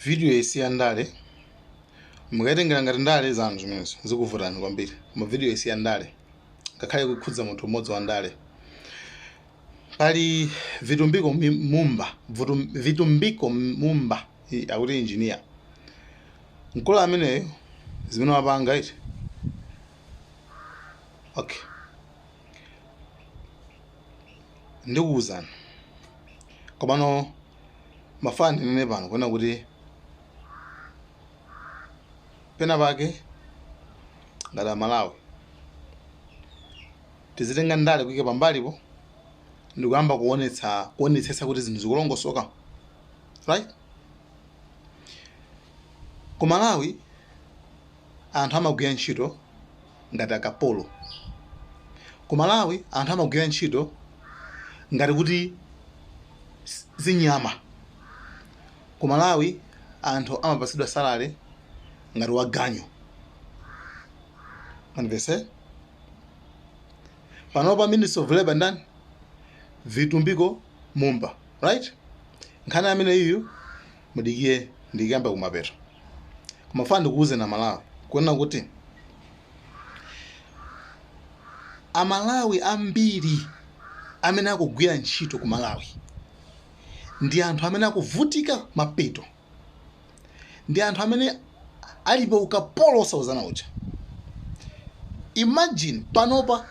video isiya ndale mukayitengera ngati ndale zanu zimenezo zikuvutani kwambiri koma video isiya ndale ngakhale kukhudza munthu umodzi wa ndale. Pali Vitumbiko Mumba akuti engineer mkulu ameneyo zimene wapanga iti okay ndikuwuzani komano mafani nene pano kuona kuti pena pake ngati Malawi tizitenga ndale kuike pambalipo ndikuyamba kuonetsetsa kuti zinthu zikulongosoka, right? Ku Malawi anthu amagwira ntchito ngati akapolo. Ku Malawi anthu amagwira ntchito ngati kuti zinyama. Ku Malawi anthu amapatsidwa salary ngati waganyu. Manivese? Panopa Minister of Labor ndani? Vitumbiko Mumba, right? Nkhani amene iyo mudikiye ndikuyamba kumapeto. Kumafana ndikuuze na Malawi kuona kuti Amalawi ambiri amene akugwira ntchito ku Malawi ndi anthu amene akuvutika mapeto, ndi anthu amene alipo ukapolo osauzana uja. Imagine panopa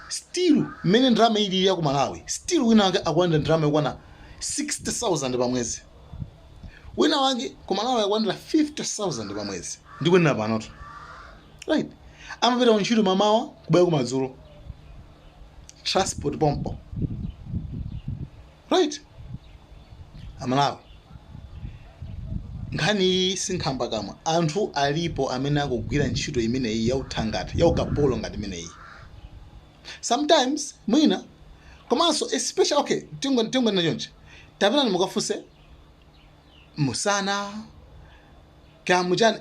still mene ndrama ili ya ku Malawi still wina wake akulandira ndrama yokwana 60,000 pa mwezi, wina wake ku Malawi akulandira 50,000 pa mwezi ndi kwina panoto, right? Amapita ntchito mamawa kubaya kumadzulo, transport pompo, right? Amalawi nkhani sinkhamba kamwe anthu alipo amene akugwira ntchito imeneyi yauthangata yaukapolo ngati imeneyi. Sometimes mwina komanso especially okay tingo na chonje tapena mukafuse musana kamujani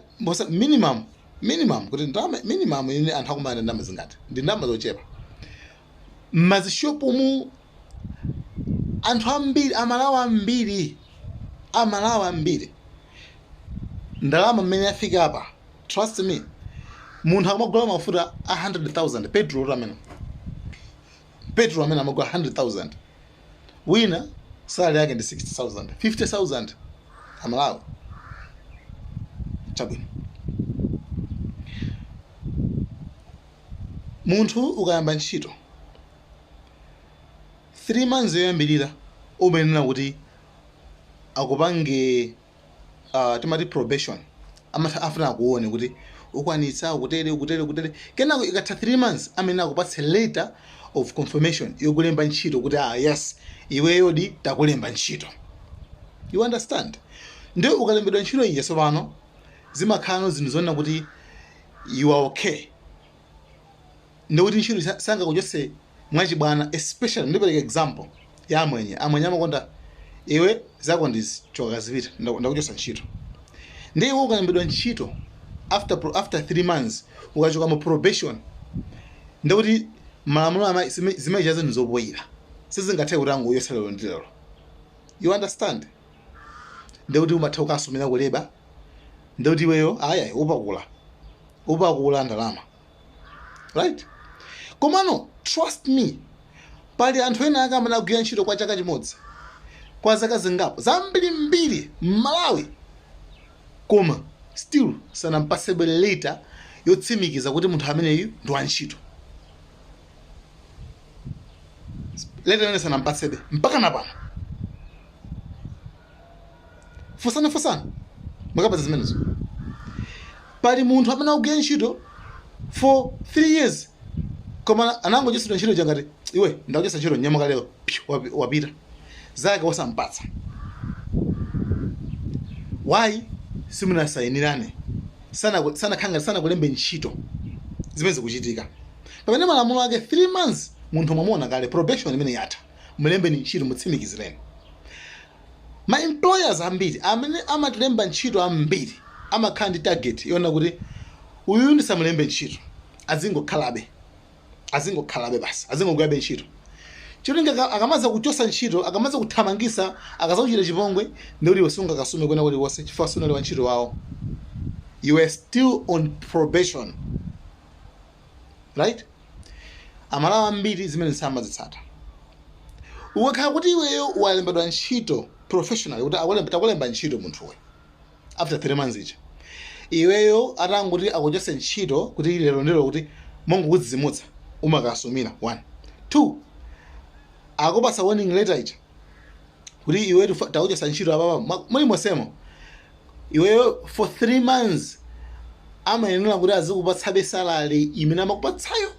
minimum kuti ndama minimum ine anthu akumana ndama zingati ndi ndama zochepa mazishopu mu anthu ambiri Amalawi ambiri ndalama mmene yafika apa, trust me, munthu akamagula mafuta 100,000 petrol amene amagula 100,000 wina salary yake ndi 60,000 50,000 Amalawi. Chabwino munthu ukayamba ntchito 3 months yoyambirira umenena kuti akupange timati probation, afuna akuone kuti ukwanitsa kutere kenako ikatha 3 months amene akupatse letter of confirmation yokulemba ntchito kuti yes iweyo di takulemba ntchito. You understand? Ndio ukalembedwa ntchito iyi sopano zimakhala zinthu zonna kuti you are okay, ndio kuti ntchito sanga kuchose mwachibwana, especially ndipereka example ya amwenye amakonda iwe zako ndizi choka zipita ndakuchosa ntchito. Ndiye ukalembedwa ntchito after 3 months ukachoka mu probation, ndio kuti malamulo zimaija zinthu zopoyira sizingathe kutango yosalero ndilero. You understand? Ndio kuti umatha ukasumira kuleba, ndio kuti iweyo aya upakula ndalama, right? Komano trust me, pali anthu ena akamana kugwira ntchito kwa chaka chimodzi kwa zaka zingapo zambiri Malawi koma still sanampasebe letter yotsimikiza kuti munthu ameneyu ndi wantchito. Letter yone sanampasebe mpaka napano. Fusana mwakapeza zimenezo. Pali munthu amene akugwira ntchito for 3 years koma anangochosedwa ntchito jangati iwe ndakuchosa ntchito nyamuka lero wapita zake wasampatsa. Why simunasayinirane sana kulembe ntchito zimene kuchitika pamene malamulo ake 3 months munthu mwamuona kale probation imene yatha mulembe ntchito mutsimikizireni. Ma employers ambiri amene amatilemba ntchito ambiri amakhala ndi target yona kuti uyu ndisamulembe ntchito azingokhalabe basi azingogwirabe ntchito chilinga akamaza kuchosa ntchito akamaza kuthamangisa akazakuchita chipongwe ndikuti iwe sungakasume kwena kuti wose chifukwa sunali wa ntchito wawo. You are still on probation, right? Amalawa ambiri zimene samazitsata. Ukakhala kuti iweyo walembedwa ntchito professionally kuti takulemba ntchito munthuwe after 3 months icha, iweyo atanguti akuchose ntchito kuti lero ndilo kuti mongo kudzimutsa umakasumira 1 2 akupasa warning letter icha kuti iweyo takuchosa ntchito apapa muli mosemo iweyo for 3 months amayenera kuti azikupatsabe salary imene amakupatsayo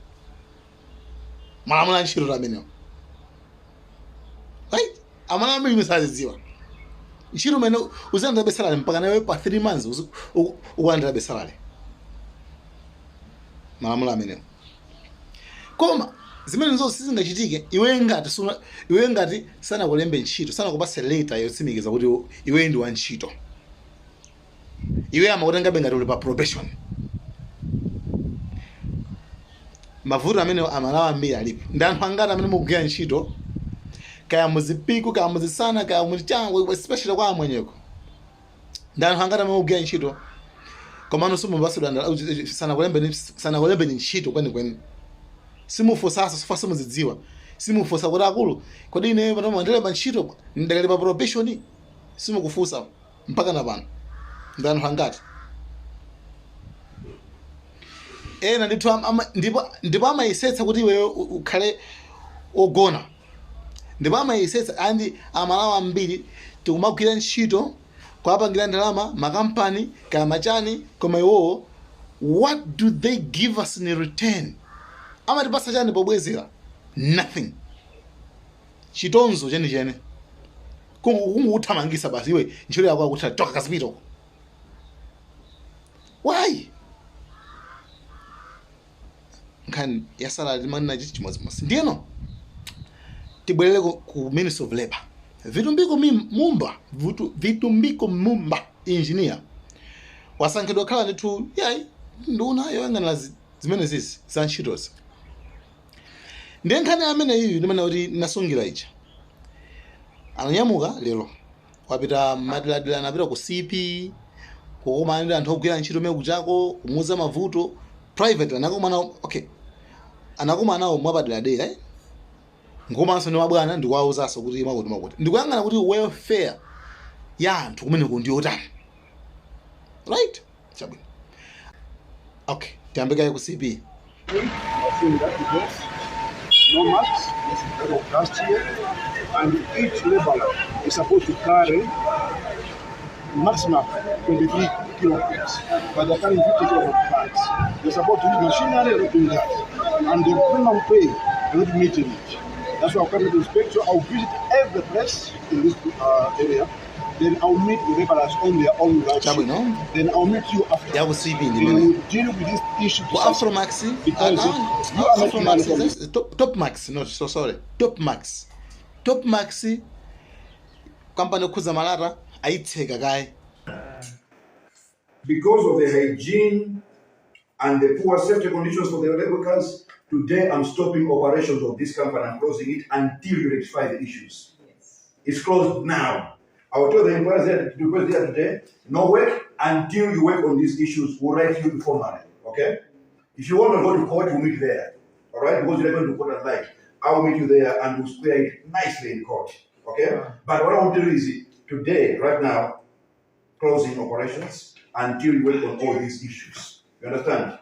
malamulo a ntchito amenewo, right? Amalamulo ambiri sazidziwa ntchito imene uzilandirabe salary mpaka nawe pa 3 months ukulandirabe salary, malamulo amenewo. Koma zimene zonse sizingachitike iwe ngati sanakulembe ntchito, sanakupase letter yotsimikiza kuti iwe ndi wa ntchito, iwe amakutengabe ngati uli pa probation. Mavuto amene amalawa ambiri alipo ndi anthu angati amene mukugwira ntchito kaya muzipiku kaya muzisana kaya muchango especially kwa amwenyeko, ndi anthu angati amene mukugwira ntchito komano simubasidwa sanakulembe ntchito kwenikweni, simufosaso sifa simuzidziwa, simufosa kuti akulu kodi ine pano ndilemba ntchito ndakali pa probation, simukufusa mpaka napano. Ndi anthu angati ena ndipo amayisetsa kuti iwe ukhale ogona, ndipo amayisetsa andi amalawa ambiri tikumagwira ntchito kwapangira ndalama makampani kaya machani, koma iwowo what do they give us in return? Amatipasa chani pobwezera? Nothing. Chitonzo chenichene kunguthamangisa basi iwe ntchito yako akuti toka kasipito. Why? Nkhani ya salary manina chichi chimodzimodzi. Ndiyeno tibwerere ku Ministry of Labor. Vitumbiko Mumba engineer wasankhidwa khala ndithu yayi nduna yoyang'anira zimene zizi za ntchitozi. Ndiye nkhani amene iyi ndimene kuti nasungira icha ananyamuka lero wapita madiladila anapita ku CP kukomanira anthu ogwira ntchito mene kuchako kumuza mavuto private anakumanawo mwapadela ngomanso ni wabwana ndikuwauzaso kuti makuti ndikuyang'ana kuti welfare ya anthu kumene kundi yotani, right? Chabwino. Okay, tiyambikaye ku CP. No max last year, and each laborer is supposed to carry maximum 23 kilograms, but they're carrying 50 kilograms. They're supposed to use machinery, they're not doing that. And the minimum pay, they're not meeting it. That's why I'll come to the inspection. I'll visit every place in this area. Then I'll meet the laborers on their own right. Then I'll meet you after. Yeah, we'll see you. We'll deal with this issue. Afro Maxi? Because Afro Maxi. Top Max. No, so sorry. Top Max. Top Maxi. Company Kuza Malata. I take a guy. Because of the hygiene and the poor safety conditions for the labor workers, today I'm stopping operations of this company. I'm closing it until you rectify the issues. Yes. It's closed now. I will tell the employers there today, no work until you work on these issues. We'll write you before money, okay? If you want to go to court, we'll meet there, all right? Because you're going to court at night. I will meet you there and we'll square it nicely in court, okay? But what I want to do is today, right now, closing operations until you work on all these issues. You understand?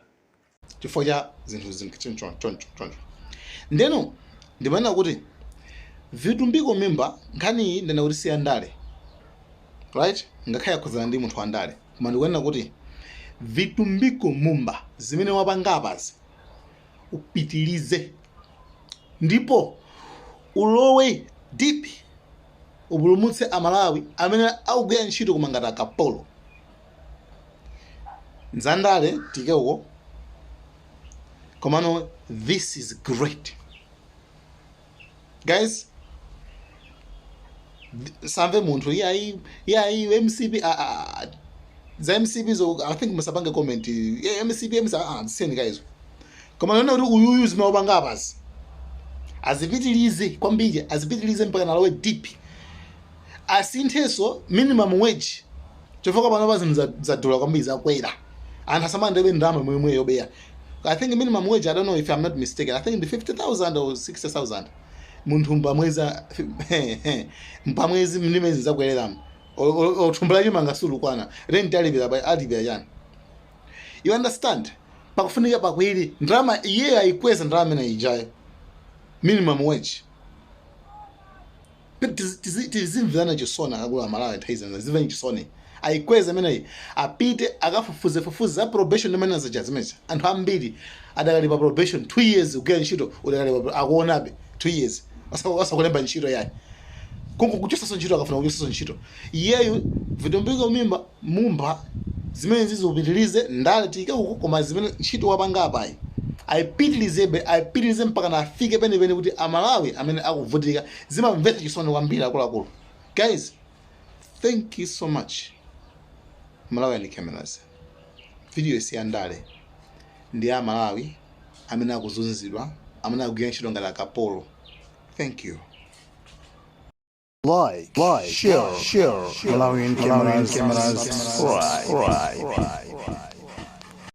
Ndeno ndimana kuti vitumbiko mimba nkhani ndana kuti siyandale, right? Ngakhaya kuzana ndi munthu andale koma ndikuona kuti vitumbiko mumba zimene wapangapazi upitilize ndipo ulowe deep upulumutse amalawi amene akugwira ntchito koma ngati akapolo nzandale tike uko. Komano, this is great. Guys, samve muntu yayi MCP za MCP zo I think musabanga comment MCP send guys. Komano na kuti uyuyu zimawabanga apazi azipitilize kwambiri, azipitilize mpaka nalowe deep, asinthenso minimum wage chifukwa pano pa zinthu zadula kwambiri, zakwera, anthu asamandebe ndalama mwemwe yobeya. I think minimum wage, I don't know if I'm not mistaken, I think the 50,000 or 60,000 munthu mpamwezi mlimezi zakwereramu othumbula chima ngasulu kwana rent alipira chani. You understand? Pakufunika pakwiri ndalama iye ayikweza ndalama imene ijayo minimum wage. Tizimvana chisona akula Malawi nthaizana zimvana chisoni ayikweza imene apite akafufuze za probation imene zajazimeja. Anthu ambiri adakalipa probation 2 years kugera ntchito udakalipa akuonabe 2 years wasakulemba ntchito yayi kungu kuchosaso ntchito akafuna kuchosaso ntchito iyeyu vitombika mumba zimene zizopitilize ndale tika uko koma zimene ntchito wapanga apayi ayipitilize mpaka na afike penepene kuti Amalawi amene akuvutika zimamvetsa chisoni kwambiri akuluakulu. Guys, thank you so much. Malawi and cameras video isi andale ndi Amalawi amene akuzunzidwa, amene akugwira ntchito ngati akapolo. Thank you. Like, share, Malawian cameras, right.